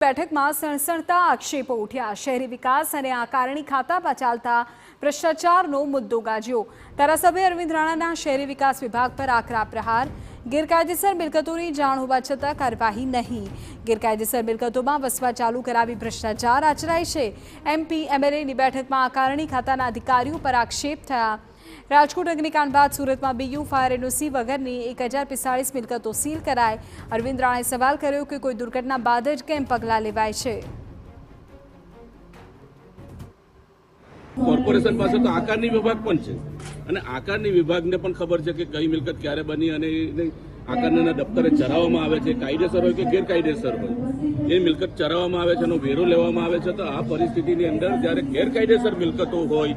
બેઠકમાં સણસણતા આક્ષેપો ઉઠ્યા। શહેરી વિકાસ અને આકારણી ખાતામાં ચાલતા ભ્રષ્ટાચારનો મુદ્દો ગાજ્યો। ધારાસભ્ય અરવિંદ રાણાના શહેરી વિકાસ વિભાગ પર આકરા પ્રહાર। ગેરકાયદેસર મિલકતોની જાણ હોવા છતાં કાર્યવાહી નહીં। ગેરકાયદેસર મિલકતોમાં વસવાટ ચાલુ કરાવી ભ્રષ્ટાચાર આચરાય છે। એમપી એમએલએની બેઠકમાં આકારણી ખાતાના અધિકારીઓ પર આક્ષેપ થયા। રાજકોટ અગ્નિકાંડ બાદ સુરતમાં બીયુ ફાયર એનઓસી વગરની 1045 મિલકતો સીલ કરાઈ। અરવિંદ રાણાએ સવાલ કર્યો કે કોઈ દુર્ઘટના બાદ જ કેમ પગલાં લેવાય છે। કોર્પોરેશન પાસે તો આકારની વિભાગ પણ છે અને આકારની વિભાગને પણ ખબર છે કે કઈ મિલકત ક્યારે બની અને આકારના દફતરે ચરાવવામાં આવે છે, કાયદેસર હોય કે ગેરકાયદેસર હોય એ મિલકત ચરાવવામાં આવે છે, એનો વેરો લેવામાં આવે છે। તો આ પરિસ્થિતિની અંદર જ્યારે ગેરકાયદેસર મિલકતો હોય,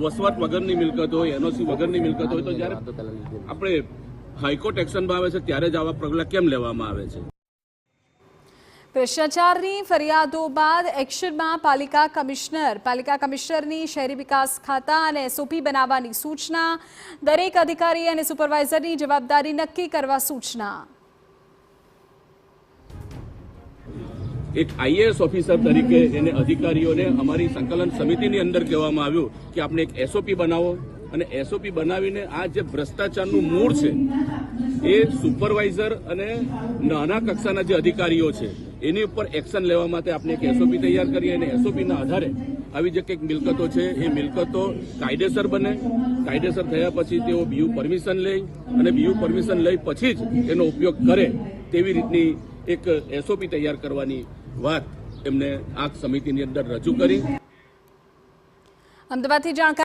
વસવાટ વગરની મિલકત હોય, એનઓસી વગરની મિલકત હોય, તો જ્યારે આપણે હાઈકોર્ટ એક્શનમાં આવે છે ત્યારે જ આવા પગલાં કેમ લેવામાં આવે છે। ભ્રષ્ટાચારની ફરિયાદો બાદ એક્શનમાં પાલિકા કમિશનરની શહેરી વિકાસ ખાતા અને એસઓપી બનાવવાની સૂચના। દરેક અધિકારી અને સુપરવાઇઝરની જવાબદારી નક્કી કરવા સૂચના। એક આઈએએસ ઓફિસર તરીકે એને અધિકારીઓને અમારી સંકલન સમિતિની અંદર કહેવામાં આવ્યું કે આપણે એક એસઓપી બનાવો અને એસઓપી બનાવીને આ જે ભ્રષ્ટાચારનું મૂળ છે એ સુપરવાઇઝર અને નાના કક્ષાના જે અધિકારીઓ છે એની ઉપર એક્શન લેવા માટે આપણે એક એસઓપી તૈયાર કરીએ અને એસઓપીના આધારે આવી જે કંઈક મિલકતો છે એ મિલકતો કાયદેસર બને। કાયદેસર થયા પછી તેઓ બીયુ પરમિશન લે અને બીયુ પરમિશન લઈ પછી જ એનો ઉપયોગ કરે તેવી રીતની એક એસઓપી તૈયાર કરવાની વાત એમને આ સમિતિની અંદર રજૂ કરી। અમદાવાદથી જાણકારી